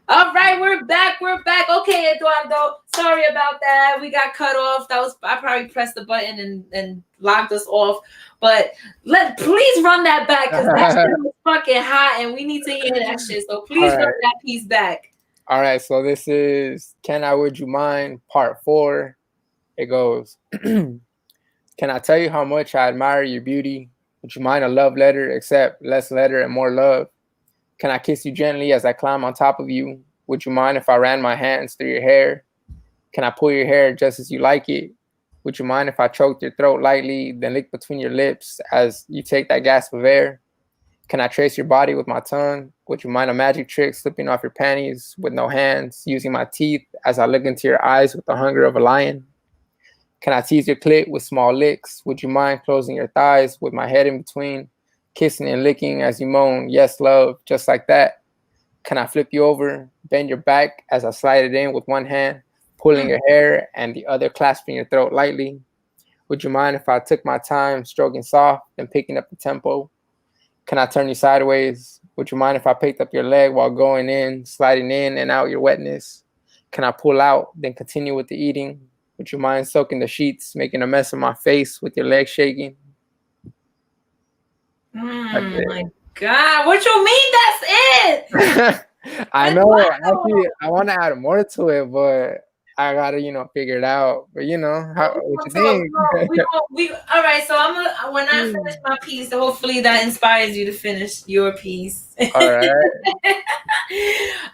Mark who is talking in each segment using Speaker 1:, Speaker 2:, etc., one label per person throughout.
Speaker 1: All right, we're back. We're back. Okay, Eduardo. Sorry about that. We got cut off. That was I probably pressed the button and locked us off. But please run that back because that shit was fucking hot and we need to hear that shit. So
Speaker 2: All
Speaker 1: please run
Speaker 2: right.
Speaker 1: that piece back.
Speaker 2: All right. So this is Can I Would You Mind Part 4. It goes, Can I tell you how much I admire your beauty? Would you mind a love letter, except less letter and more love? Can I kiss you gently as I climb on top of you? Would you mind if I ran my hands through your hair? Can I pull your hair just as you like it? Would you mind if I choked your throat lightly, then lick between your lips as you take that gasp of air? Can I trace your body with my tongue? Would you mind a magic trick slipping off your panties with no hands, using my teeth as I look into your eyes with the hunger of a lion? Can I tease your clit with small licks? Would you mind closing your thighs with my head in between, kissing and licking as you moan, yes, love, just like that? Can I flip you over, bend your back as I slide it in with one hand, pulling your hair and the other clasping your throat lightly? Would you mind if I took my time, stroking soft and picking up the tempo? Can I turn you sideways? Would you mind if I picked up your leg while going in, sliding in and out your wetness? Can I pull out, then continue with the eating? Would you mind soaking the sheets, making a mess of my face with your legs shaking? That's
Speaker 1: My God. What you mean that's it?
Speaker 2: it. I know.
Speaker 1: Eduardo.
Speaker 2: Actually, I want to add more to it, but I gotta, figure it out. But
Speaker 1: Well, we
Speaker 2: what
Speaker 1: gonna
Speaker 2: you
Speaker 1: talk.
Speaker 2: think?
Speaker 1: All right. So I'm gonna when I finish my piece, hopefully that inspires you to finish your piece.
Speaker 2: All right.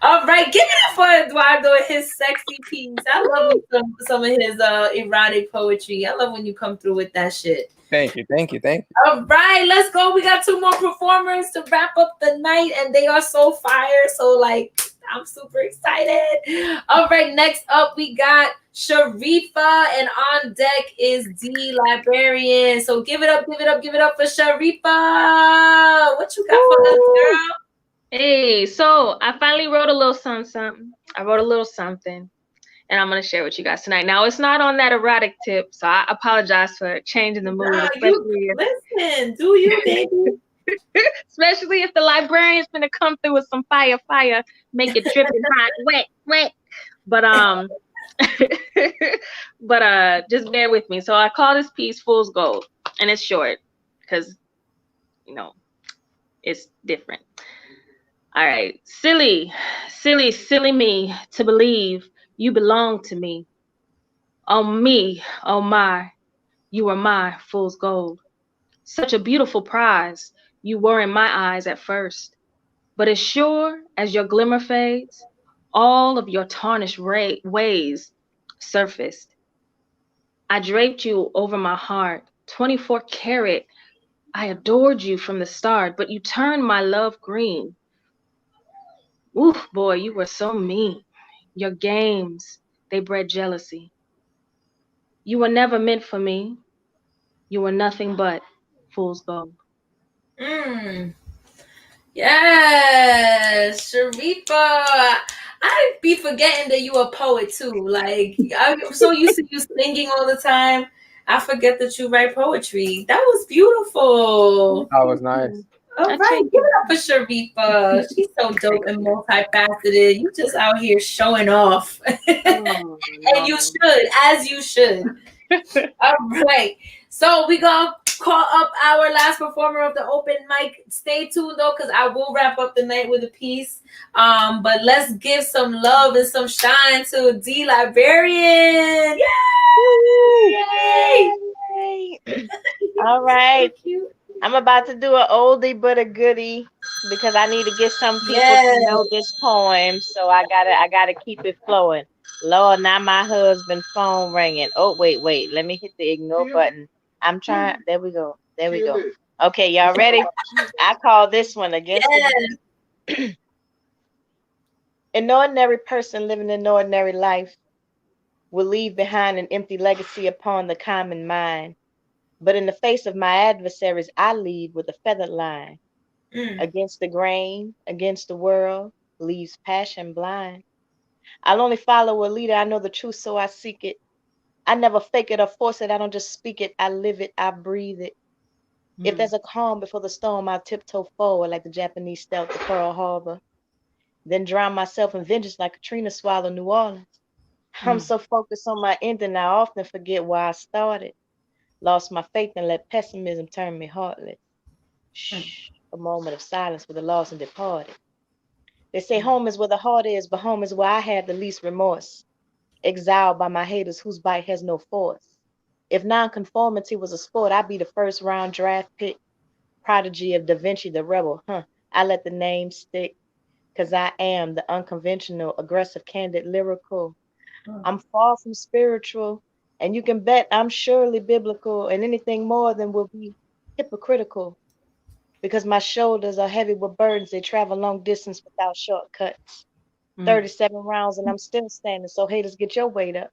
Speaker 1: All right, give it up for Eduardo and his sexy piece. I love me some of his erotic poetry. I love when you come through with that shit.
Speaker 2: Thank you. Thank you. Thank you.
Speaker 1: All right, let's go. We got two more performers to wrap up the night, and they are so fire. So, like, I'm super excited. All right, next up, we got Sharifa, and on deck is D Librarian. So, give it up, give it up, give it up for Sharifa. What you got for us,
Speaker 3: Woo!
Speaker 1: girl?
Speaker 3: Hey, so I finally wrote a little something, something. I wrote a little something, and I'm gonna share with you guys tonight. Now, it's not on that erotic tip, so I apologize for changing the mood,
Speaker 1: Nah, you listen, do you, baby?
Speaker 3: especially if the librarian's gonna come through with some fire, fire, make it dripping hot, wet, wet. But just bear with me. So I call this piece "Fool's Gold," and it's short because you know it's different. All right. Silly, silly, silly me to believe you belong to me. Oh, me, oh, my, you are my fool's gold. Such a beautiful prize you were in my eyes at first. But as sure as your glimmer fades, all of your tarnished ways surfaced. I draped you over my heart, 24 karat. I adored you from the start, but you turned my love green. Ooh, boy, you were so mean. Your games, they bred jealousy. You were never meant for me. You were nothing but fool's gold.
Speaker 1: Mm. Yes, Sharifa. I be forgetting that you a poet too. Like I'm so used to you singing all the time. I forget that you write poetry. That was beautiful.
Speaker 2: That was nice.
Speaker 1: All
Speaker 3: I
Speaker 1: right,
Speaker 3: changed
Speaker 1: give
Speaker 3: it.
Speaker 1: it up for Sharifa. She's so dope and multifaceted. You just out here showing off,
Speaker 3: Oh,
Speaker 1: and you
Speaker 3: no.
Speaker 1: should, as you should. All right. So we gonna call up our last performer of the open mic. Stay tuned though, because I will wrap up the night with a piece. But let's give some love and some shine to D Librarian.
Speaker 3: Woo!
Speaker 1: Yay!
Speaker 3: Yay!
Speaker 1: You're
Speaker 3: All
Speaker 1: so
Speaker 3: right.
Speaker 1: cute.
Speaker 3: I'm about to do an oldie but a goodie because I need to get some people to
Speaker 1: Yes.
Speaker 3: know this poem. So I gotta keep it flowing. Lord, now my husband phone ringing. Oh, wait. Let me hit the ignore button. I'm trying. There we go. There we go. Okay, y'all ready? I call this one against the
Speaker 1: Yes.
Speaker 3: an ordinary person living an ordinary life will leave behind an empty legacy upon the common mind. But in the face of my adversaries, I lead with a feathered line.
Speaker 1: Mm.
Speaker 3: Against the grain, against the world, leaves passion blind. I'll only follow a leader. I know the truth, so I seek it. I never fake it or force it. I don't just speak it. I live it. I breathe it. If
Speaker 1: Mm.
Speaker 3: there's a calm before the storm, I'll tiptoe forward like the Japanese stealth to Pearl Harbor.
Speaker 4: then drown myself in vengeance like Katrina swallowed New Orleans. I'm so focused on my ending, I often forget why I started. Lost my faith and let pessimism turn me heartless. Shh, a moment of silence for the lost and departed. They say home is where the heart is, but home is where I have the least remorse. Exiled by my haters whose bite has no force. If nonconformity was a sport, I'd be the first round draft pick. Prodigy of Da Vinci the rebel, I let the name stick, cause I am the unconventional, aggressive, candid, lyrical. I'm far from spiritual, and you can bet I'm surely biblical, and anything more than will be hypocritical. Because my shoulders are heavy with burdens, they travel long distance without shortcuts. 37 rounds and I'm still standing, so haters, get your weight up.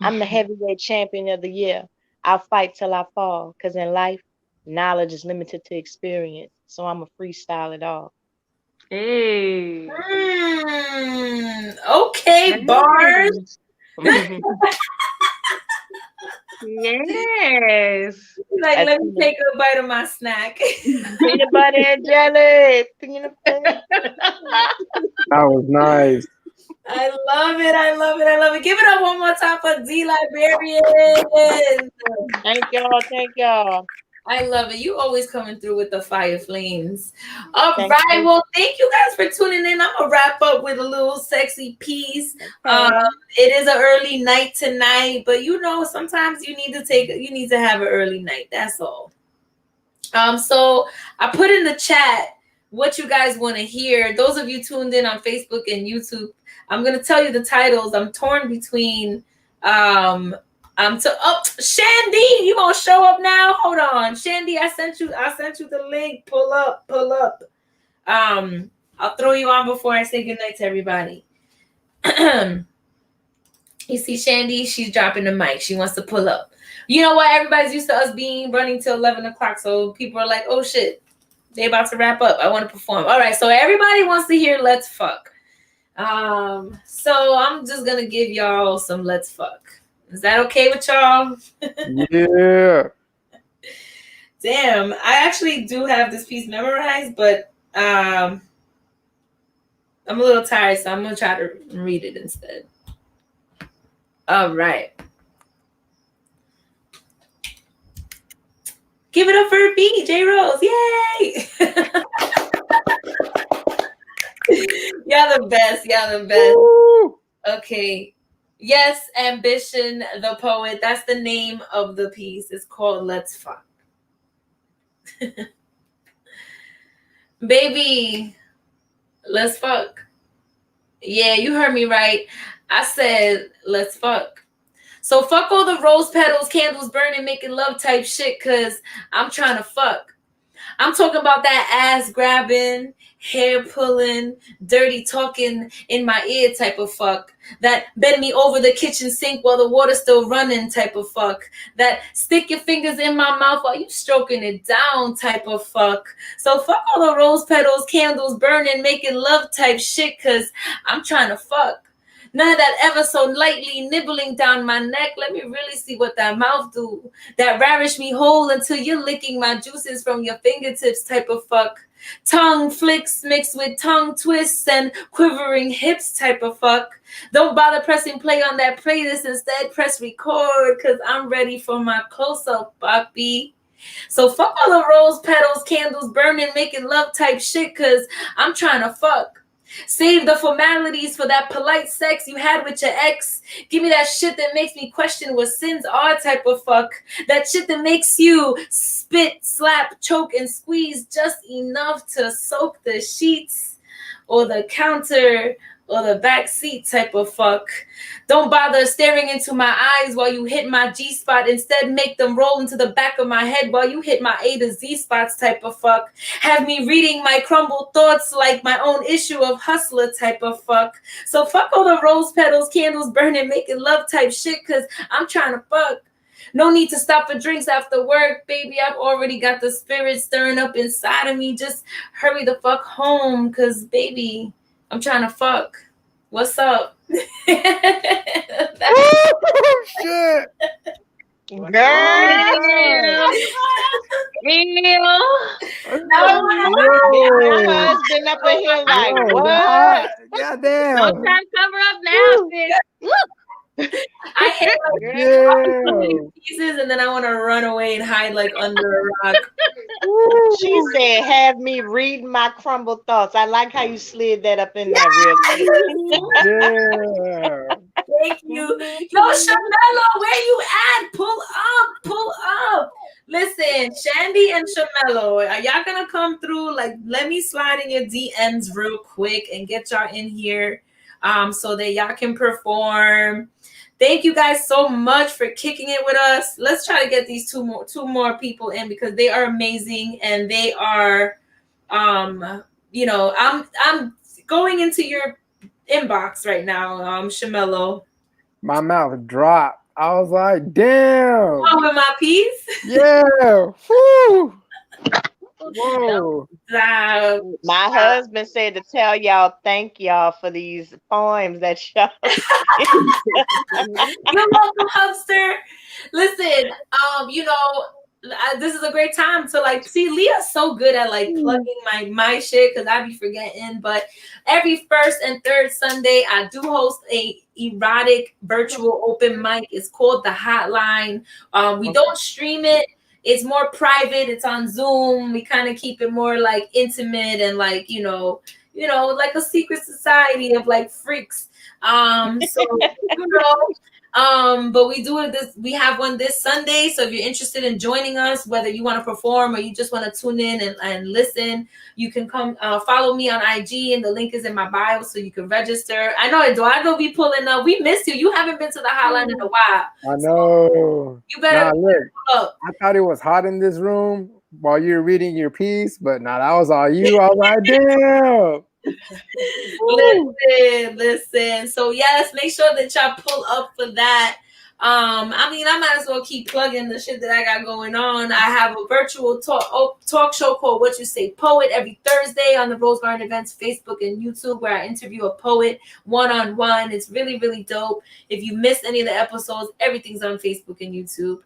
Speaker 4: I'm the heavyweight champion of the year. I'll fight till I fall, because in life, knowledge is limited to experience, so I'm a freestyle it all.
Speaker 3: Hey.
Speaker 1: Okay, bars.
Speaker 3: Yes.
Speaker 1: Like, let me take a bite of my snack.
Speaker 4: Peanut butter and jelly. Peanut butter.
Speaker 2: That was nice.
Speaker 1: I love it. I love it. I love it. Give it up one more time for D Librarian.
Speaker 4: Thank y'all. Thank y'all.
Speaker 1: I love it. You always coming through with the fire flames. All
Speaker 4: Thank
Speaker 1: right.
Speaker 4: you.
Speaker 1: Well, thank you guys for tuning in. I'm gonna wrap up with a little sexy piece.
Speaker 4: Okay.
Speaker 1: It is an early night tonight, but you know, sometimes you need to have an early night. That's all. So I put in the chat what you guys want to hear. Those of you tuned in on Facebook and YouTube, I'm gonna tell you the titles. I'm torn between Shandy, you gonna show up now? Hold on. Shandy, I sent you the link. Pull up. I'll throw you on before I say goodnight to everybody. You see Shandy, she's dropping the mic. She wants to pull up. You know what? Everybody's used to us running till 11 o'clock. So people are like, oh shit, they about to wrap up. I want to perform. All right, so everybody wants to hear Let's Fuck. So I'm just gonna give y'all some Let's Fuck. Is that okay with y'all?
Speaker 2: Yeah.
Speaker 1: Damn, I actually do have this piece memorized, but I'm a little tired, so I'm gonna try to read it instead. All right. Give it up for B, J Rose. Yay! Y'all the best.
Speaker 2: Woo!
Speaker 1: Okay. Yes, Ambition, the poet. That's the name of the piece. It's called Let's Fuck. Baby, let's fuck. Yeah, you heard me right. I said, let's fuck. So fuck all the rose petals, candles burning, making love type shit, because I'm trying to fuck. I'm talking about that ass grabbing, hair pulling, dirty talking in my ear type of fuck. That bend me over the kitchen sink while the water's still running type of fuck. That stick your fingers in my mouth while you stroking it down type of fuck. So fuck all the rose petals, candles burning, making love type shit, because I'm trying to fuck. None of that ever so lightly nibbling down my neck. Let me really see what that mouth do. That ravish me whole until you're licking my juices from your fingertips type of fuck. Tongue flicks mixed with tongue twists and quivering hips type of fuck. Don't bother pressing play on that playlist. Instead, press record, because I'm ready for my close-up, papi. So fuck all the rose petals, candles burning, making love type shit, because I'm trying to fuck. Save the formalities for that polite sex you had with your ex. Give me that shit that makes me question what sins are type of fuck. That shit that makes you spit, slap, choke, and squeeze just enough to soak the sheets or the counter or the back seat type of fuck. Don't bother staring into my eyes while you hit my G-spot. Instead, make them roll into the back of my head while you hit my A to Z spots type of fuck. Have me reading my crumbled thoughts like my own issue of Hustler type of fuck. So fuck all the rose petals, candles burning, making love type shit, because I'm trying to fuck. No need to stop for drinks after work, baby. I've already got the spirit stirring up inside of me. Just hurry the fuck home, because, baby, I'm trying to fuck. What's up?
Speaker 2: Shit.
Speaker 4: Girl.
Speaker 3: Ew.
Speaker 4: My husband up in here like, what?
Speaker 2: Goddamn.
Speaker 3: Don't try to cover up now, sis.
Speaker 1: I hate like
Speaker 2: Damn.
Speaker 1: pieces, and then I want to run away and hide like under a rock.
Speaker 4: She said, "Have me read my crumbled thoughts." I like how you slid that up in there real quick.
Speaker 2: Yeah.
Speaker 1: Thank you. Yo, Shamelo, where you at? Pull up. Listen, Shandy and Shamelo, are y'all gonna come through? Like, let me slide in your DMs real quick and get y'all in here so that y'all can perform. Thank you guys so much for kicking it with us. Let's try to get these two more people in because they are amazing and they are I'm going into your inbox right now, Shamelo.
Speaker 2: My mouth dropped. I was like, damn.
Speaker 1: Oh, with my piece?
Speaker 2: Yeah. Woo. Whoa.
Speaker 4: My husband said to tell y'all, thank y'all for these poems that y'all.
Speaker 1: You're welcome, Hubster. Listen, this is a great time to like see Leah's so good at like plugging my shit because I be forgetting. But every first and third Sunday, I do host a erotic virtual open mic. It's called The Hotline. We don't stream it. It's more private. It's on Zoom. We kind of keep it more like intimate and like, like a secret society of like freaks. But we do it we have one this Sunday. So if you're interested in joining us, whether you want to perform or you just want to tune in and listen, you can come follow me on IG and the link is in my bio so you can register. I know Eduardo be pulling up. We missed you. You haven't been to the hotline in a while.
Speaker 2: I know.
Speaker 1: You better
Speaker 2: look,
Speaker 1: pull up.
Speaker 2: I thought it was hot in this room while you were reading your piece, but that was all you. I was like, damn.
Speaker 1: Listen. So yes, make sure that y'all pull up for that. I might as well keep plugging the shit that I got going on. I have a virtual talk show called What You Say Poet every Thursday on the Rose Garden Events Facebook and YouTube, where I interview a poet one-on-one. It's really, really dope. If you missed any of the episodes, everything's on Facebook and YouTube.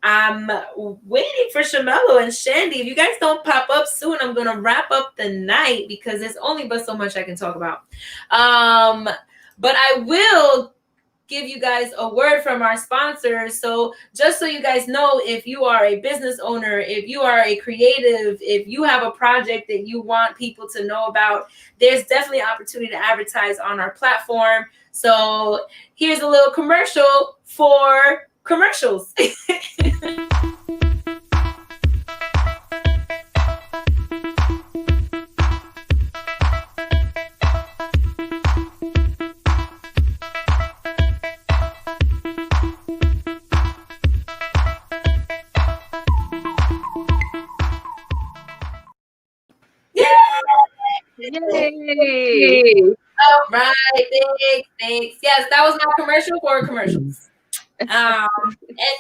Speaker 1: I'm waiting for Shamelo and Shandy. If you guys don't pop up soon, I'm gonna wrap up the night because there's only but so much I can talk about. But I will give you guys a word from our sponsors. So just so you guys know, if you are a business owner, if you are a creative, if you have a project that you want people to know about, there's definitely an opportunity to advertise on our platform. So here's a little commercial for commercials.
Speaker 3: Yay!
Speaker 1: All right, thanks. Yes, that was my commercial for commercials. And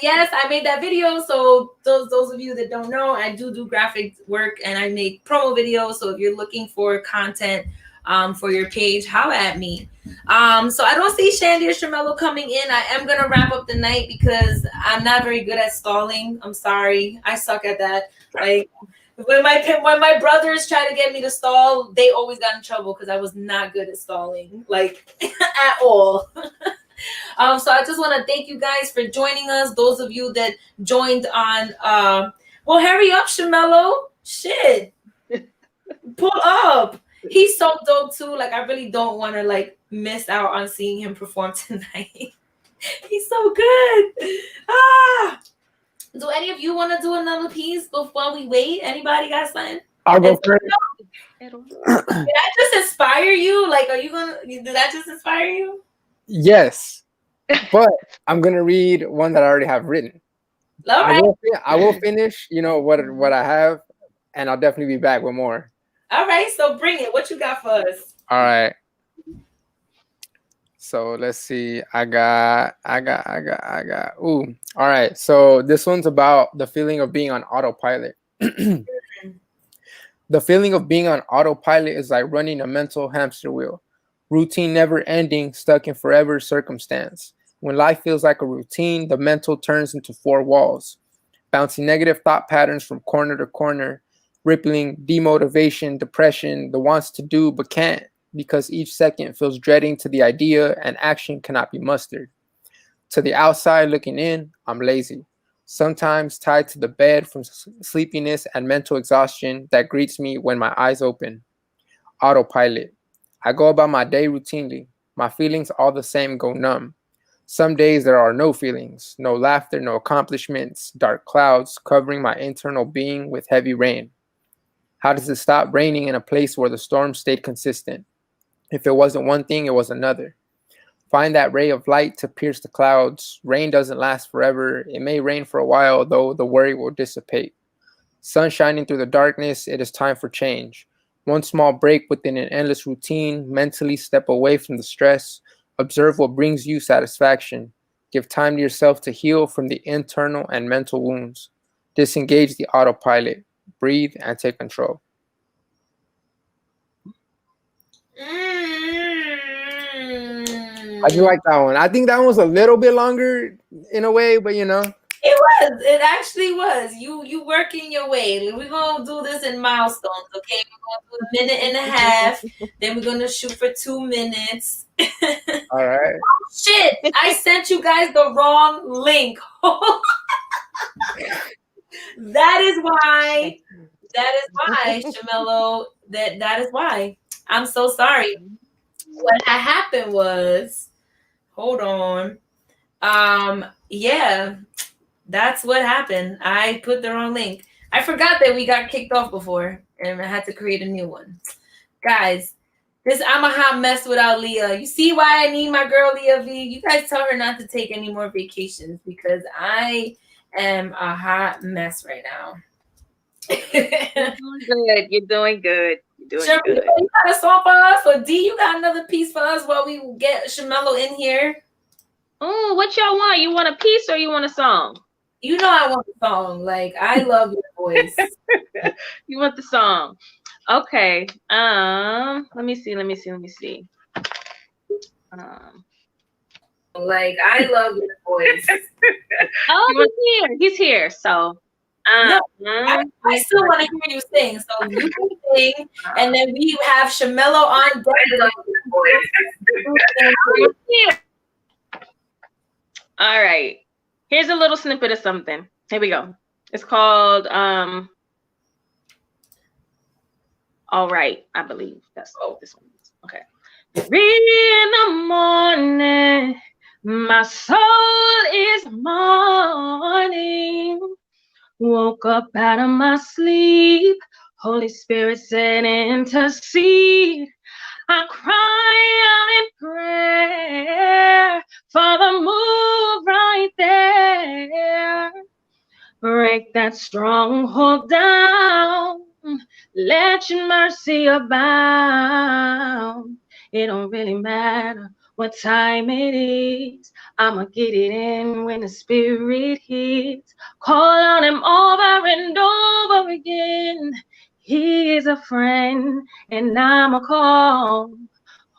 Speaker 1: yes, I made that video. So those of you that don't know, I do graphic work and I make promo videos. So if you're looking for content for your page, holla at me. So I don't see Shandy or Shamelo coming in. I am gonna wrap up the night because I'm not very good at stalling. I'm sorry, I suck at that. Like when my brothers try to get me to stall, they always got in trouble because I was not good at stalling, like at all. So I just want to thank you guys for joining us. Those of you that joined on, well, hurry up, Shamelo. Shit, pull up. He's so dope too. Like I really don't want to like miss out on seeing him perform tonight. He's so good. Do any of you want to do another piece before we wait? Anybody got something?
Speaker 2: I'll go first.
Speaker 1: Did I just inspire you? Like, did that just inspire you?
Speaker 2: Yes, but I'm gonna read one that I already have written.
Speaker 1: All right.
Speaker 2: I will finish, what I have, and I'll definitely be back with more.
Speaker 1: All right, so bring it. What you got for us?
Speaker 2: All right. So let's see. I got. Ooh. All right. So this one's about the feeling of being on autopilot. The feeling of being on autopilot is like running a mental hamster wheel. Routine never ending, stuck in forever circumstance. When life feels like a routine, the mental turns into four walls, bouncing negative thought patterns from corner to corner, rippling demotivation, depression, the wants to do but can't, because each second feels dreading to the idea and action cannot be mustered. To the outside looking in, I'm lazy, sometimes tied to the bed from sleepiness and mental exhaustion that greets me when my eyes open. Autopilot. I go about my day routinely. My feelings all the same go numb. Some days there are no feelings, no laughter, no accomplishments, dark clouds covering my internal being with heavy rain. How does it stop raining in a place where the storm stayed consistent? If it wasn't one thing, it was another. Find that ray of light to pierce the clouds. Rain doesn't last forever. It may rain for a while, though the worry will dissipate. Sun shining through the darkness, it is time for change. One small break within an endless routine, mentally step away from the stress. Observe what brings you satisfaction. Give time to yourself to heal from the internal and mental wounds. Disengage the autopilot. Breathe and take control. I do like that one. I think that one was a little bit longer in a way, but you know.
Speaker 1: It was. It actually was. You working your way. We're gonna do this in milestones, okay? We're gonna do a minute and a half. Then we're gonna shoot for 2 minutes.
Speaker 2: All right.
Speaker 1: Shit! I sent you guys the wrong link. That is why. Shamelo. That is why. I'm so sorry. What happened was, hold on. Yeah, that's what happened. I put the wrong link. I forgot that we got kicked off before and I had to create a new one. Guys, I'm a hot mess without Leah. You see why I need my girl Leah V? You guys tell her not to take any more vacations because I am a hot mess right now.
Speaker 3: You're doing good.
Speaker 1: Sure, you got a song for us? Or D, you got another piece for us while we get Shamelo in here?
Speaker 3: Oh, what y'all want? You want a piece or you want a song?
Speaker 1: You know I want a song. Like, I love your voice.
Speaker 3: You want the song. Okay. Let me see.
Speaker 1: Like, I love your voice.
Speaker 3: Oh, he's here. So
Speaker 1: no, I still want to hear you sing. So you can sing, and then we have Shamelo on deck.
Speaker 3: All right. Here's a little snippet of something. Here we go. It's called All Right, I believe. That's this one. Okay. 3 in the morning, my soul is mourning. Woke up out of my sleep. Holy Spirit said, intercede. I cry out in prayer for the move right there. Break that stronghold down. Let your mercy abound. It don't really matter what time it is. I'ma get it in when the Spirit hits. Call on him over and over again. He is a friend, and I'ma call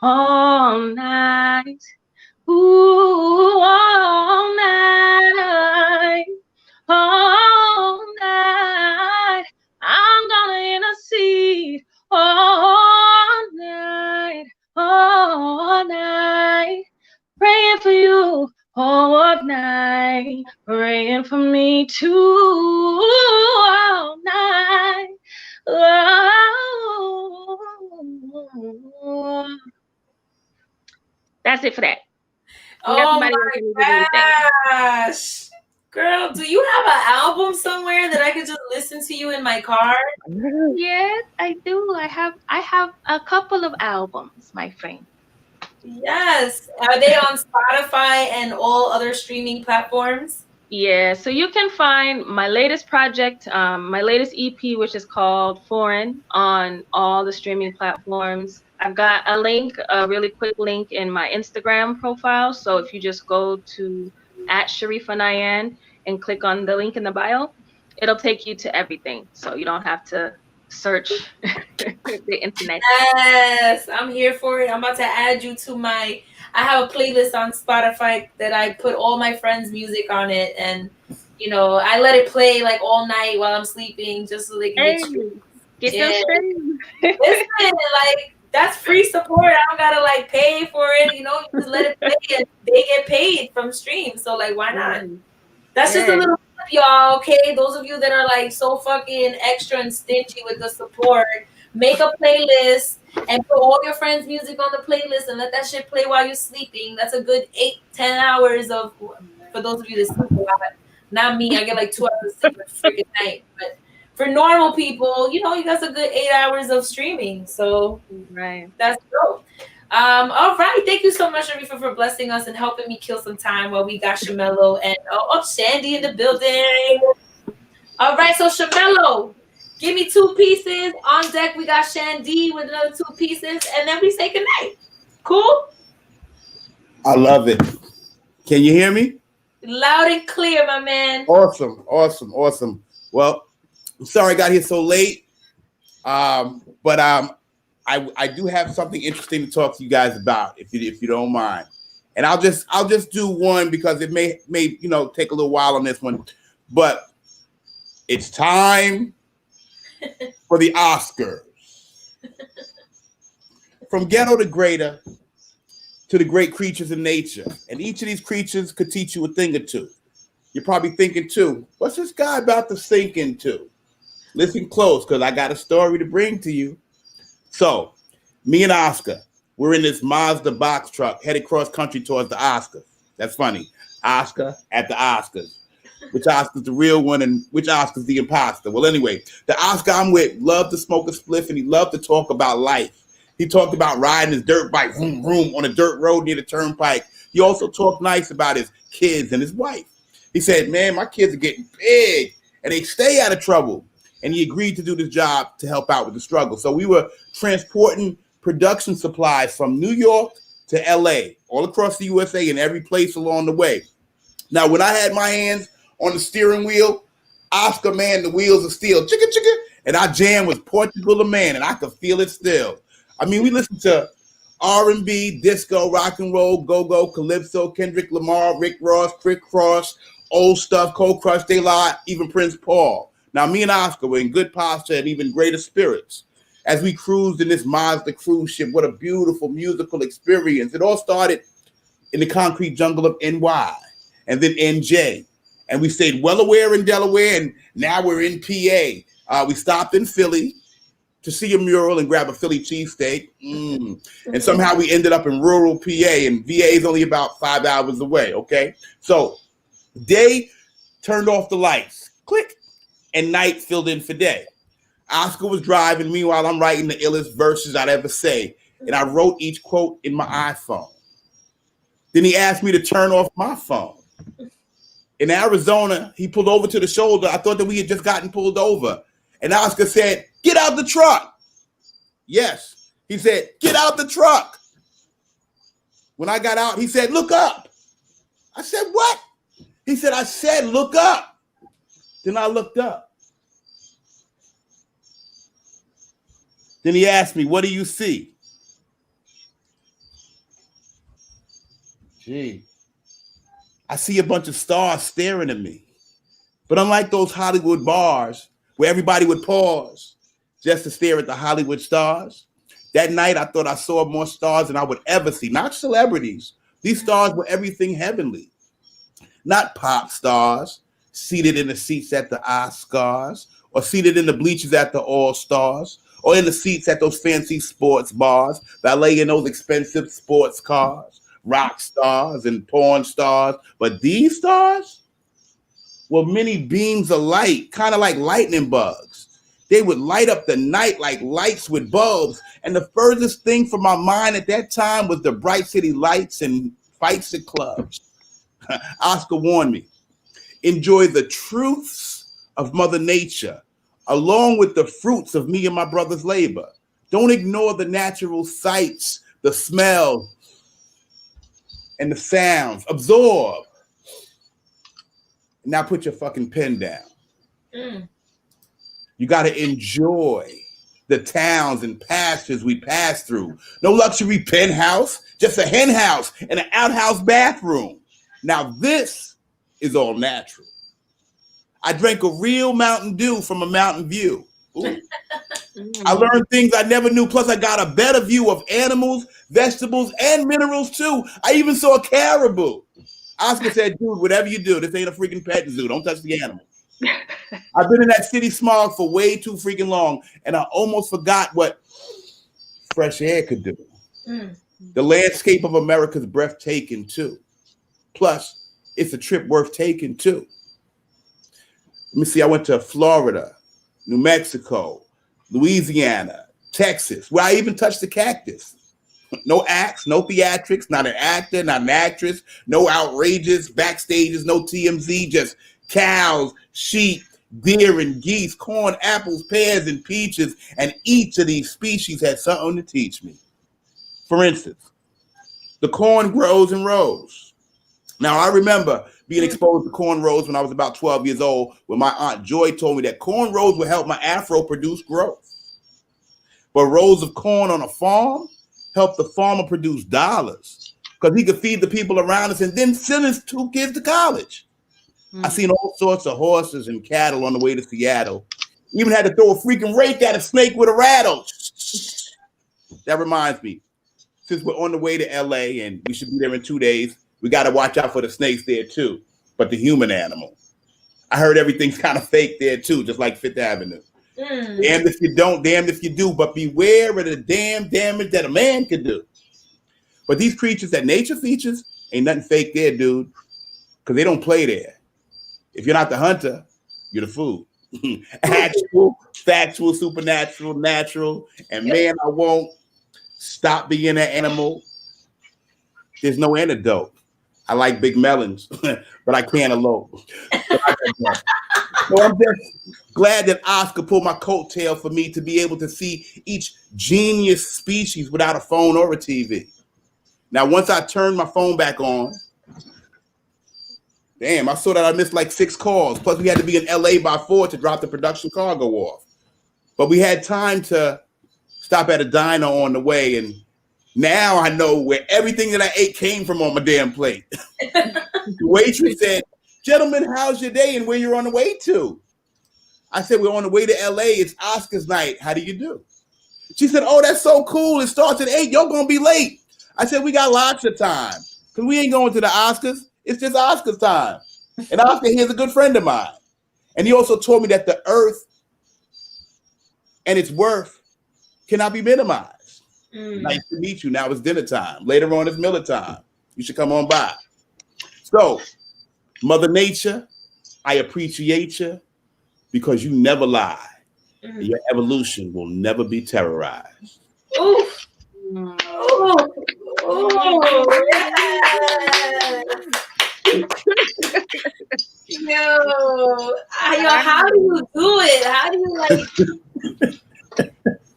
Speaker 3: all night. Ooh, all night. All night. I'm gonna intercede all night. All night. Praying for you all night. Praying for me too all night. Oh. That's it for that.
Speaker 1: Oh my gosh. Girl, do you have an album somewhere that I could just listen to you in my car?
Speaker 3: Yes, I do. I have a couple of albums, my friend.
Speaker 1: Yes. Are they on Spotify and all other streaming platforms?
Speaker 3: Yeah, so you can find my latest project, my latest EP, which is called Foreign, on all the streaming platforms. I've got a link, a really quick link in my Instagram profile. So if you just go to @Sharifa and click on the link in the bio, it'll take you to everything. So you don't have to search the internet.
Speaker 1: Yes, I'm here for it. I'm about to add you to I have a playlist on Spotify that I put all my friends' music on it, and you know, I let it play like all night while I'm sleeping, just so they can
Speaker 3: get your stream.
Speaker 1: Listen, like That's free support. I don't gotta like pay for it. You know, you just let it play and they get paid from streams. So like, why not? That's just a little tip, y'all. Okay, those of you that are like so fucking extra and stingy with the support, make a playlist and put all your friends' music on the playlist and let that shit play while you're sleeping. That's a good 8-10 hours of, for those of you that sleep a lot. Not me. I get like 2 hours of sleep a freaking night. But for normal people, you know, you got a good 8 hours of streaming. So that's dope. All right. Thank you so much, Sharifa, for blessing us and helping me kill some time while we got Shamello and Shandy in the building. All right. So Shamello, give me 2 pieces. On deck, we got Shandy with another 2 pieces, and then we say goodnight. Cool?
Speaker 5: I love it. Can you hear me?
Speaker 1: Loud and clear, my man.
Speaker 5: Awesome. Well, I'm sorry I got here so late. But I do have something interesting to talk to you guys about, if you don't mind. And I'll just do one because it may take a little while on this one. But it's time for the Oscars. From ghetto to greater to the great creatures in nature. And each of these creatures could teach you a thing or two. You're probably thinking too, what's this guy about to sink into? Listen close, because I got a story to bring to you. So, me and Oscar, we're in this Mazda box truck headed cross country towards the Oscars. That's funny. Oscar at the Oscars. Which Oscar's the real one and which Oscar's the imposter? Well, anyway, the Oscar I'm with loved to smoke a spliff and he loved to talk about life. He talked about riding his dirt bike, vroom, vroom, on a dirt road near the turnpike. He also talked nice about his kids and his wife. He said, man, my kids are getting big and they stay out of trouble. And he agreed to do this job to help out with the struggle. So we were transporting production supplies from New York to LA, all across the USA and every place along the way. Now, when I had my hands on the steering wheel, Oscar, man, the wheels are steel, chicka, chicka. And our jam was Portugal the Man, and I could feel it still. I mean, we listened to R&B, disco, rock and roll, go-go, calypso, Kendrick Lamar, Rick Ross, Crick Cross, old stuff, Cold Crush, De La, even Prince Paul. Now, me and Oscar were in good posture and even greater spirits as we cruised in this Mazda cruise ship. What a beautiful musical experience. It all started in the concrete jungle of NY and then NJ. And we stayed well aware in Delaware, and now we're in PA. We stopped in Philly to see a mural and grab a Philly cheesesteak. And somehow we ended up in rural PA, and VA is only about 5 hours away, okay? So day turned off the lights, click, and night filled in for day. Oscar was driving. Meanwhile, I'm writing the illest verses I'd ever say, and I wrote each quote in my iPhone. Then he asked me to turn off my phone. In Arizona, he pulled over to the shoulder. I thought that we had just gotten pulled over. And Oscar said, get out the truck. Yes. He said, get out the truck. When I got out, he said, look up. I said, what? He said, I said, look up. Then I looked up. Then he asked me, what do you see? Gee. I see a bunch of stars staring at me. But unlike those Hollywood bars where everybody would pause just to stare at the Hollywood stars, that night I thought I saw more stars than I would ever see. Not celebrities. These stars were everything heavenly. Not pop stars seated in the seats at the Oscars or seated in the bleachers at the All-Stars or in the seats at those fancy sports bars, valeting those expensive sports cars. Rock stars and porn stars, but these stars were many beams of light, kind of like lightning bugs. They would light up the night like lights with bulbs, and the furthest thing from my mind at that time was the bright city lights and fights at clubs. Oscar warned me, enjoy the truths of Mother Nature, along with the fruits of me and my brother's labor. Don't ignore the natural sights, the smells, and the sounds. Absorb. Now put your fucking pen down. You got to enjoy the towns and pastures we pass through. No luxury penthouse, just a hen house and an outhouse bathroom. Now this is all natural. I drank a real Mountain Dew from a mountain view. Ooh. I learned things I never knew. Plus, I got a better view of animals, vegetables, and minerals too. I even saw a caribou. Oscar said, dude, whatever you do, this ain't a freaking pet zoo. Don't touch the animals. I've been in that city smog for way too freaking long, and I almost forgot what fresh air could do. The landscape of America is breathtaking too. Plus, it's a trip worth taking too. Let me see, I went to Florida, New Mexico, Louisiana, Texas, where I even touched the cactus. No acts, no theatrics, not an actor, not an actress, no outrageous backstages, no TMZ, just cows, sheep, deer and geese, corn, apples, pears, and peaches, and each of these species had something to teach me. For instance, the corn grows in rows. Now, I remember being exposed to corn rows when I was about 12 years old, when my Aunt Joy told me that corn rows would help my afro produce growth. But rows of corn on a farm helped the farmer produce dollars because he could feed the people around us and then send his 2 kids to college. I seen all sorts of horses and cattle on the way to Seattle. Even had to throw a freaking rake at a snake with a rattle. That reminds me, since we're on the way to LA and we should be there in 2 days, we got to watch out for the snakes there too, but the human animal. I heard everything's kind of fake there too, just like Fifth Avenue. Damned if you don't, damned if you do, but beware of the damn damage that a man could do. But these creatures that nature features, ain't nothing fake there, dude, because they don't play there. If you're not the hunter, you're the food. Actual, factual, supernatural, natural, and man, I won't stop being an animal. There's no antidote. I like big melons, but I can't elope. So I'm just glad that Oscar pulled my coattail for me to be able to see each genius species without a phone or a TV. Now, once I turned my phone back on, damn, I saw that I missed like 6 calls. Plus, we had to be in LA by 4 to drop the production cargo off. But we had time to stop at a diner on the way, and now I know where everything that I ate came from on my damn plate. The waitress said, "Gentlemen, how's your day and where you're on the way to?" I said, "We're on the way to LA. It's Oscars night. How do you do?" She said, "Oh, that's so cool. It starts at 8. Y'all gonna be late." I said, "We got lots of time because we ain't going to the Oscars. It's just Oscars time." And Oscar here's a good friend of mine. And he also told me that the earth and its worth cannot be minimized. Nice to meet you. Now it's dinner time. Later on, it's Miller time. You should come on by. So, Mother Nature, I appreciate you because you never lie. Your evolution will never be terrorized.
Speaker 1: Ooh. Oh, Yo, how do you do it? How do you like?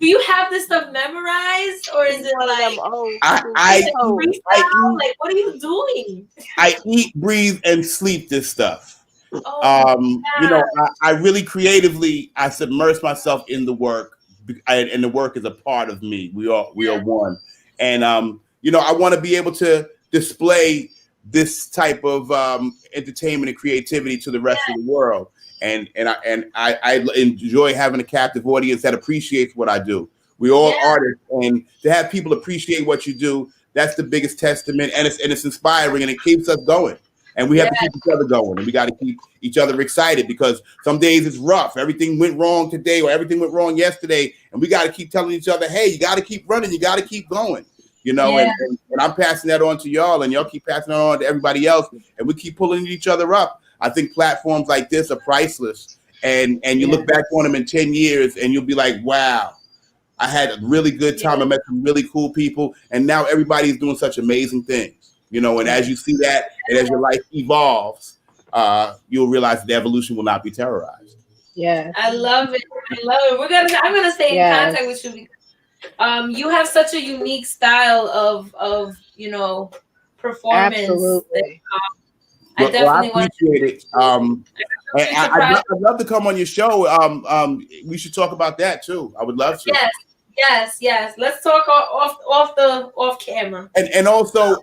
Speaker 1: Do you have this stuff memorized, or is it like
Speaker 5: I
Speaker 1: like what are you doing?
Speaker 5: I eat, breathe, and sleep this stuff.
Speaker 1: Oh,
Speaker 5: you know, I really creatively I submerge myself in the work, and the work is a part of me. We are one, and you know, I want to be able to display this type of entertainment and creativity to the rest of the world. And I enjoy having a captive audience that appreciates what I do. We all artists, and to have people appreciate what you do, that's the biggest testament, and it's inspiring, and it keeps us going. And we have to keep each other going, and we got to keep each other excited because some days it's rough. Everything went wrong today, or everything went wrong yesterday, and we got to keep telling each other, "Hey, you got to keep running, you got to keep going." You know, and I'm passing that on to y'all, and y'all keep passing it on to everybody else, and we keep pulling each other up. I think platforms like this are priceless, and you look back on them in 10 years, and you'll be like, "Wow, I had a really good time. I met some really cool people, and now everybody's doing such amazing things." You know, and as you see that, and as your life evolves, you'll realize the evolution will not be terrorized.
Speaker 4: Yeah,
Speaker 1: I love it. I love it. I'm gonna stay in contact with you because you have such a unique style of you know performance.
Speaker 4: Absolutely.
Speaker 1: I definitely
Speaker 5: I appreciate it. I'd love to come on your show. We should talk about that too. I would love to.
Speaker 1: Yes. Let's talk off camera.
Speaker 5: And also,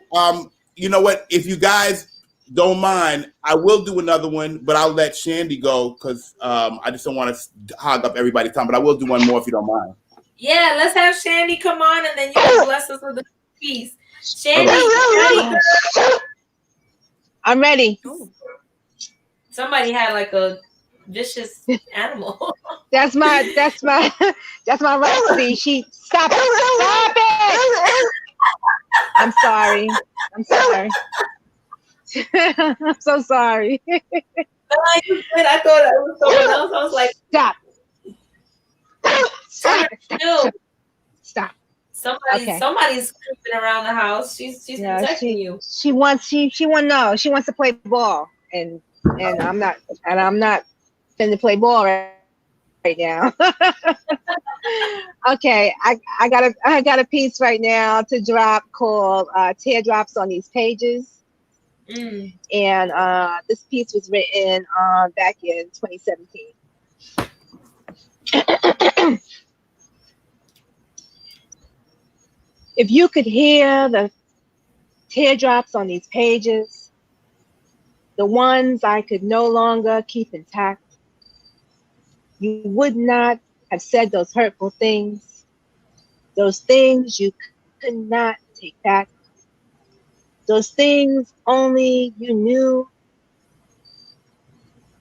Speaker 5: you know what? If you guys don't mind, I will do another one, but I'll let Shandy go because I just don't want to hog up everybody's time. But I will do one more if you don't mind.
Speaker 1: Yeah, let's have Shandy come on and then you can bless us with a piece. Shandy,
Speaker 5: Right.
Speaker 4: I'm ready.
Speaker 1: Somebody had like a vicious animal.
Speaker 4: That's my Roxy. She stop it. I'm sorry. I'm so sorry.
Speaker 1: I thought it was someone else. I was like,
Speaker 4: Stop.
Speaker 1: Somebody's creeping around the house. She's protecting you.
Speaker 4: She wants to play ball, and I'm not finna play ball right now. Okay, I got a piece right now to drop called Teardrops on These Pages. And this piece was written back in 2017. If you could hear the teardrops on these pages, the ones I could no longer keep intact, you would not have said those hurtful things, those things you could not take back, those things only you knew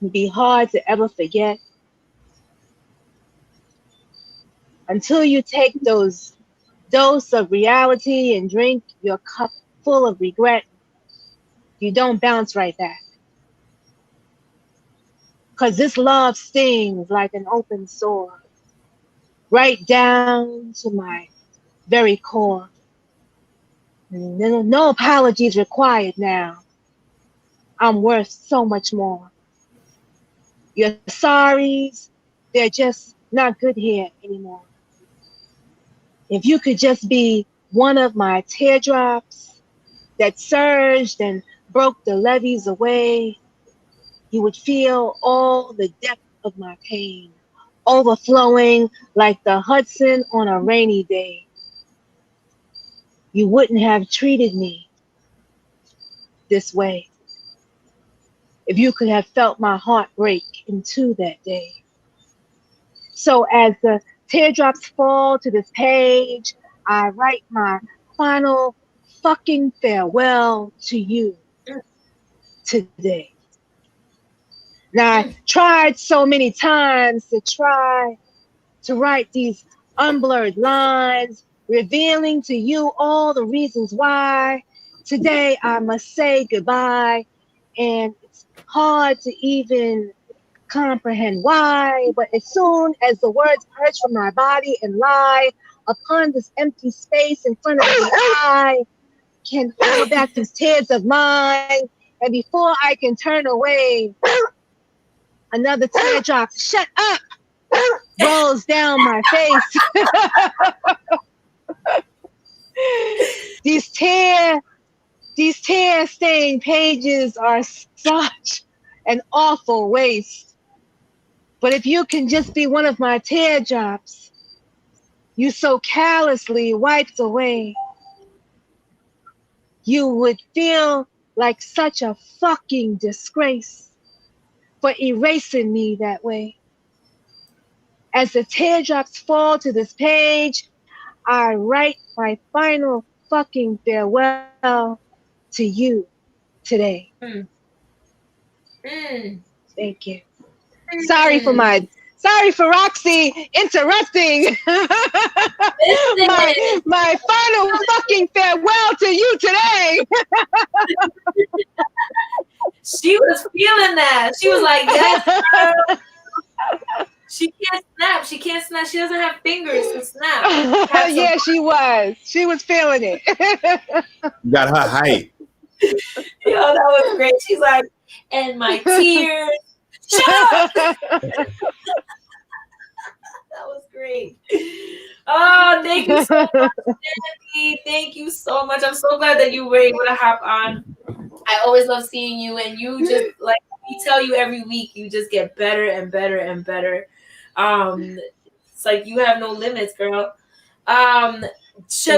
Speaker 4: would be hard to ever forget. Until you take those dose of reality and drink your cup full of regret, you don't bounce right back. Because this love stings like an open sore, right down to my very core. No apologies required now. I'm worth so much more. Your sorries, they're just not good here anymore. If you could just be one of my teardrops that surged and broke the levees away, you would feel all the depth of my pain, overflowing like the Hudson on a rainy day. You wouldn't have treated me this way if you could have felt my heart break in two that day. So as the teardrops fall to this page, I write my final fucking farewell to you today. Now, I tried so many times to write these unblurred lines, revealing to you all the reasons why today I must say goodbye. And it's hard to even comprehend why, but as soon as the words purge from my body and lie upon this empty space in front of me, I can hold back these tears of mine. And before I can turn away, another teardrop, shut up, rolls down my face. These tear-stained pages are such an awful waste. But if you can just be one of my teardrops, you so callously wiped away, you would feel like such a fucking disgrace for erasing me that way. As the teardrops fall to this page, I write my final fucking farewell to you today. Thank you. Sorry for Roxy interrupting my final fucking farewell to you today.
Speaker 1: She was feeling that. She was like, yes, girl. She can't snap. She can't snap. She doesn't have fingers to snap.
Speaker 4: Yeah, she was. She was feeling it.
Speaker 5: Got her height.
Speaker 1: Yo, that was great. She's like, and my tears. Shut up! That was great. Oh, thank you so much, Sandy. Thank you so much. I'm so glad that you were able to hop on. I always love seeing you, and you just, like we tell you every week, you just get better and better and better. It's like you have no limits, girl. Shamel,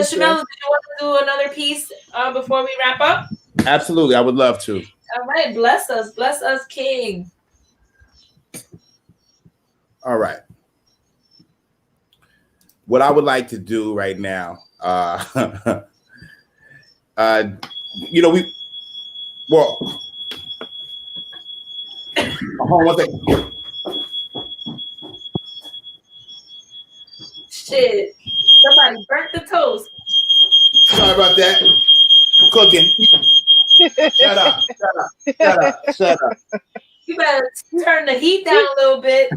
Speaker 1: do you want to do another piece before we wrap up?
Speaker 5: Absolutely, I would love to.
Speaker 1: All right, bless us, King.
Speaker 5: All right. What I would like to do right now, you know, hold on one second.
Speaker 1: Shit, somebody burnt the toast.
Speaker 5: Sorry about that. Cooking. Shut up.
Speaker 1: You better turn the heat down a little bit.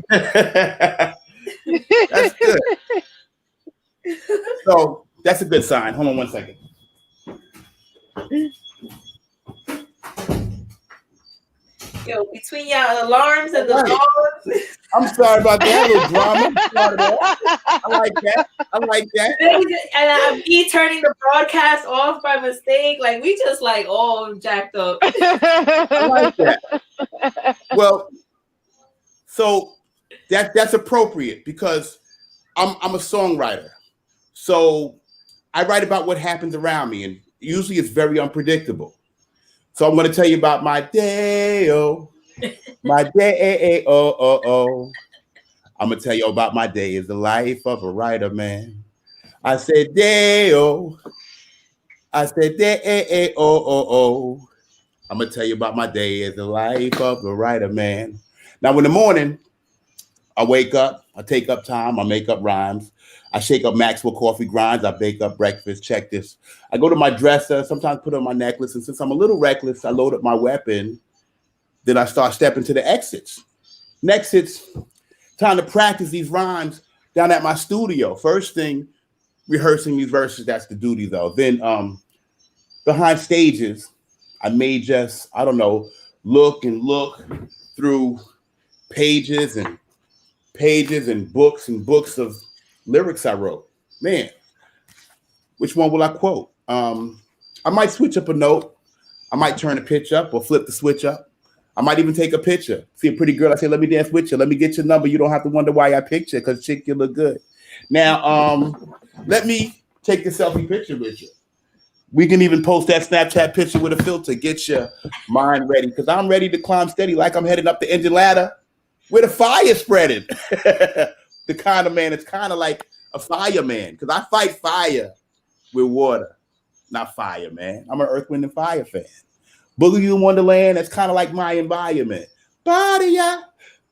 Speaker 5: That's good. So that's a good sign. Hold on one second.
Speaker 1: Yo, between your alarms and the dogs.
Speaker 5: I'm sorry about that little drama. I like that. And
Speaker 1: me turning the broadcast off by mistake. Like we just like all jacked up.
Speaker 5: I like that. Well, so that's appropriate because I'm a songwriter. So I write about what happens around me, and usually it's very unpredictable. So I'm going to tell you about my day, my day, I'm going to tell you about my day is the life of a writer, man. I said day, I said day, I'm going to tell you about my day is the life of a writer, man. Now, in the morning, I wake up, I take up time, I make up rhymes. I shake up Maxwell coffee grinds. I bake up breakfast. Check this. I go to my dresser, sometimes put on my necklace. And since I'm a little reckless, I load up my weapon. Then I start stepping to the exits. Next, it's time to practice these rhymes down at my studio. First thing, rehearsing these verses. That's the duty, though. Then behind stages, I may just, I don't know, look through pages and books of lyrics I wrote. Man, which one will I quote? I might switch up a note. I might turn the pitch up or flip the switch up. I might even take a picture. See a pretty girl, I say, let me dance with you. Let me get your number. You don't have to wonder why I picked you because chick, you look good. Now, let me take the selfie picture with you. We can even post that Snapchat picture with a filter. Get your mind ready because I'm ready to climb steady like I'm heading up the engine ladder with a fire spreading. The kind of man, it's kind of like a fireman because I fight fire with water, not fire, man. I'm an Earth, Wind, and Fire fan. Boogie in Wonderland, that's kind of like my environment. Body-ya,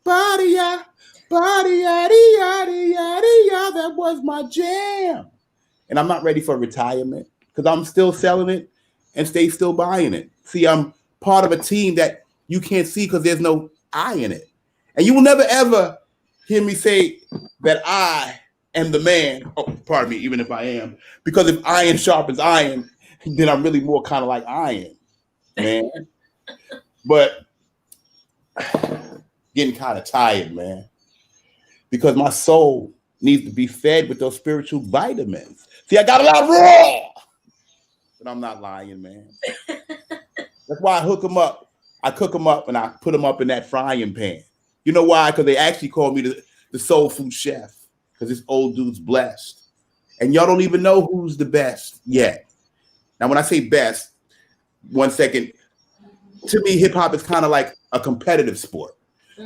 Speaker 5: body-ya, body-ya, yada-yada-yada, that was my jam. And I'm not ready for retirement because I'm still selling it and stay still buying it. See, I'm part of a team that you can't see because there's no I in it. And you will never, ever hear me say that I am the man. Oh, pardon me, even if I am. Because if iron sharpens iron, then I'm really more kind of like iron, man. But getting kind of tired, man. Because my soul needs to be fed with those spiritual vitamins. See, I got a lot of raw. But I'm not lying, man. That's why I hook them up. I cook them up and I put them up in that frying pan. You know why? Because they actually call me the soul food chef because this old dude's blessed. And y'all don't even know who's the best yet. Now, when I say best, 1 second, to me, hip hop is kind of like a competitive sport.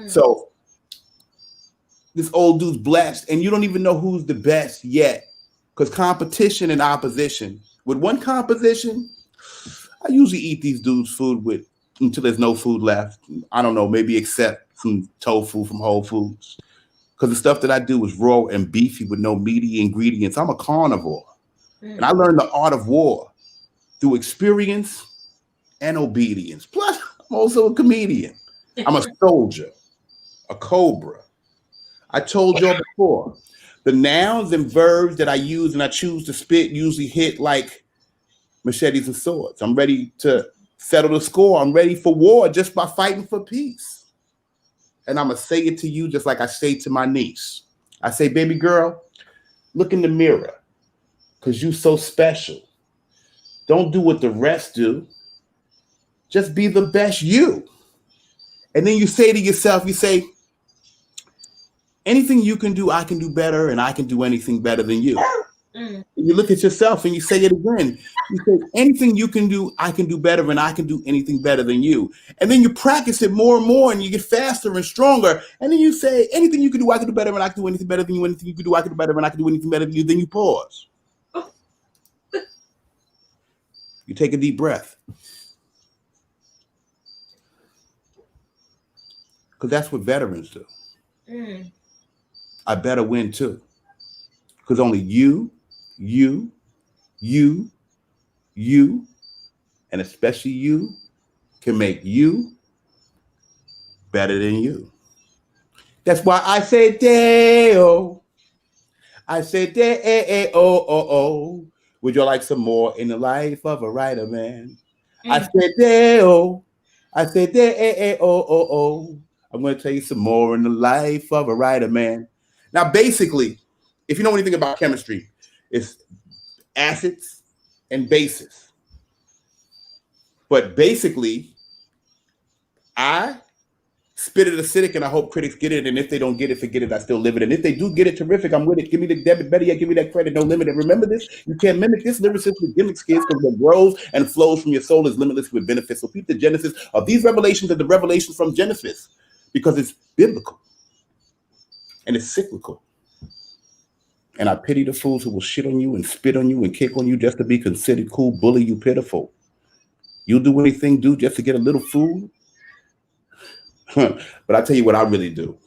Speaker 5: So this old dude's blessed and you don't even know who's the best yet because competition and opposition. With one composition, I usually eat these dudes' food until there's no food left. I don't know, maybe except some tofu from Whole Foods. Because the stuff that I do is raw and beefy with no meaty ingredients. I'm a carnivore. And I learned the art of war through experience and obedience. Plus, I'm also a comedian. I'm a soldier, a cobra. I told y'all before, the nouns and verbs that I use and I choose to spit usually hit like machetes and swords. I'm ready to settle the score. I'm ready for war just by fighting for peace. And I'm going to say it to you just like I say to my niece. I say, baby girl, look in the mirror because you're so special. Don't do what the rest do. Just be the best you. And then you say to yourself, you say, anything you can do, I can do better, and I can do anything better than you.
Speaker 1: Mm.
Speaker 5: And you look at yourself and you say it again. You say, anything you can do, I can do better, and I can do anything better than you. And then you practice it more and more, and you get faster and stronger. And then you say, anything you can do, I can do better, and I can do anything better than you. Anything you can do, I can do better, and I can do anything better than you. Then you pause. You take a deep breath. Because that's what veterans do.
Speaker 1: Mm.
Speaker 5: I better win too. Because only you, and especially you, can make you better than you. That's why I say Deo. I say Deo. Would you like some more in the life of a writer, man? I said Deo. I said Deo. I'm going to tell you some more in the life of a writer, man. Now, basically, if you know anything about chemistry, it's acids and bases. But basically, I spit it acidic, and I hope critics get it. And if they don't get it, forget it. I still live it. And if they do get it, terrific. I'm with it. Give me the debit. Better yet, give me that credit. No limit. And remember this: you can't mimic this lyricist with gimmicks, kids, because what grows and flows from your soul is limitless with benefits. So keep the genesis of these revelations and the revelations from Genesis, because it's biblical and it's cyclical. And I pity the fools who will shit on you and spit on you and kick on you just to be considered cool, bully you, pitiful. You'll do anything, do just to get a little food. But I tell you what I really do.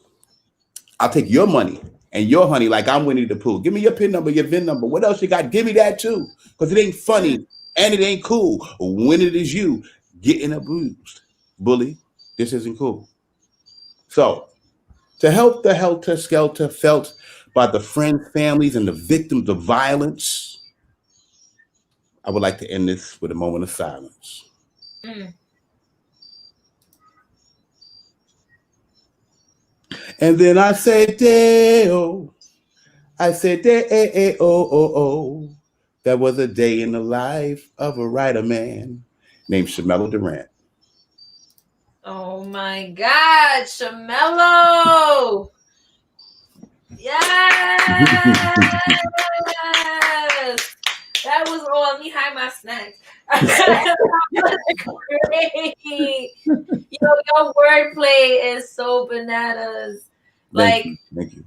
Speaker 5: I'll take your money and your honey like I'm Winnie the Pooh. Give me your PIN number, your VIN number. What else you got? Give me that too. Because it ain't funny and it ain't cool when it is you getting abused. Bully, this isn't cool. So, to help the helter-skelter felt by the friends, families, and the victims of violence, I would like to end this with a moment of silence. And then I say, Deo. I say, Deo. That was a day in the life of a writer man named Shamelo Durant.
Speaker 1: Oh my God, Shamelo! Yes! That was all. Let me hide my snacks. Great. Your wordplay is so bananas.
Speaker 5: Thank you.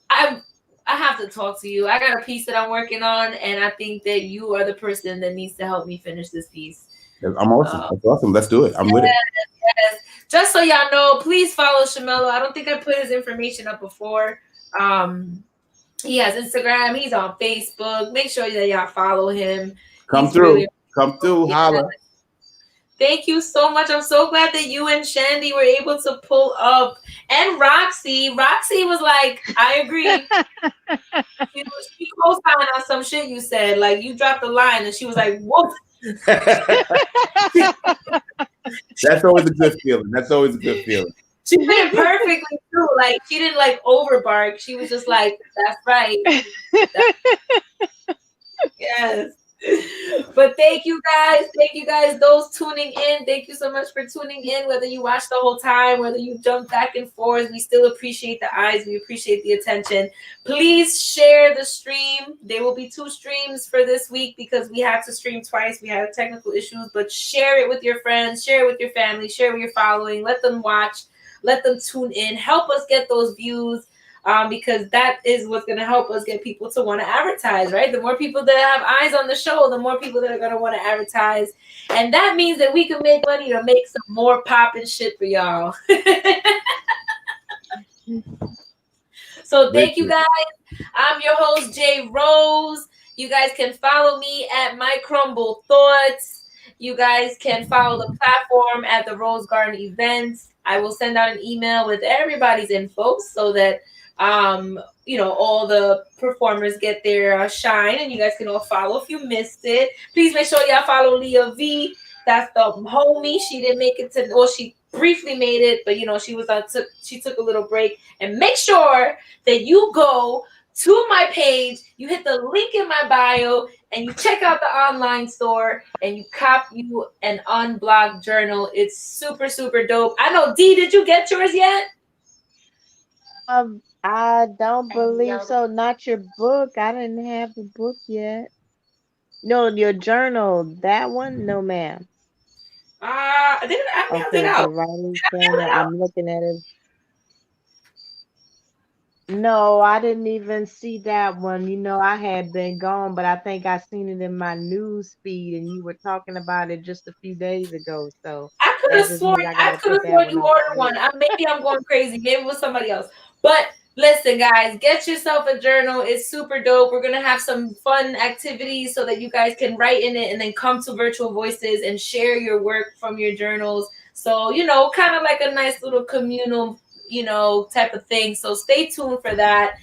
Speaker 1: I have to talk to you. I got a piece that I'm working on, and I think that you are the person that needs to help me finish this piece.
Speaker 5: I'm awesome. That's awesome. Let's do it. I'm with it.
Speaker 1: Yes. Just so y'all know, please follow Shamelo. I don't think I put his information up before. He has Instagram. He's on Facebook. Make sure that y'all follow him.
Speaker 5: Come through. Holla.
Speaker 1: Thank you so much. I'm so glad that you and Shandy were able to pull up. And Roxy was like, I agree. She co-signed on some shit you said. Like, you dropped the line and she was like, whoa.
Speaker 5: That's always a good feeling.
Speaker 1: She did it perfectly too. Like, she didn't like overbark. She was just like, that's right. Yes. But thank you guys. Those tuning in, thank you so much for tuning in. Whether you watched the whole time, whether you jumped back and forth, we still appreciate the eyes. We appreciate the attention. Please share the stream. There will be 2 streams for this week because we had to stream twice. We had technical issues, but share it with your friends, share it with your family, share it with your following. Let them watch, let them tune in. Help us get those views. Because that is what's going to help us get people to want to advertise, right? The more people that have eyes on the show, the more people that are going to want to advertise. And that means that we can make money to make some more popping shit for y'all. So thank you guys. I'm your host, Jay Rose. You guys can follow me at My Crumble Thoughts. You guys can follow the platform at the Rose Garden Events. I will send out an email with everybody's info so that all the performers get their shine, and you guys can all follow if you missed it. Please make sure y'all follow Leah V. That's the homie. She didn't make it to, well, she briefly made it, but she took a little break. And make sure that you go to my page, you hit the link in my bio, and you check out the online store, and you cop you an unblocked journal. It's super, super dope. I know, D, did you get yours yet?
Speaker 4: I don't believe so. Not your book. I didn't have the book yet. No, your journal. That one? No, ma'am.
Speaker 1: I mailed it
Speaker 4: Okay, the
Speaker 1: out.
Speaker 4: writing
Speaker 1: I mailed
Speaker 4: journal.
Speaker 1: it out.
Speaker 4: I'm looking at it. No, I didn't even see that one. You know, I had been gone, but I think I seen it in my news feed, and you were talking about it just a few days ago. So
Speaker 1: I could
Speaker 4: that
Speaker 1: have
Speaker 4: just
Speaker 1: sworn
Speaker 4: means I gotta put that one
Speaker 1: you
Speaker 4: on
Speaker 1: ordered
Speaker 4: my
Speaker 1: one.
Speaker 4: list.
Speaker 1: Maybe I'm going crazy. Maybe it was somebody else. But listen, guys, get yourself a journal. It's super dope. We're gonna have some fun activities so that you guys can write in it and then come to Virtual Voices and share your work from your journals. So kind of like a nice little communal, type of thing. So stay tuned for that.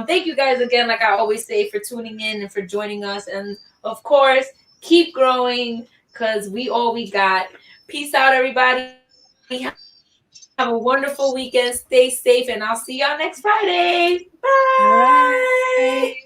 Speaker 1: Thank you guys again, like I always say, for tuning in and for joining us. And of course, keep growing because we got. Peace out, everybody. Have a wonderful weekend. Stay safe, and I'll see y'all next Friday.
Speaker 4: All
Speaker 1: Bye.
Speaker 4: right.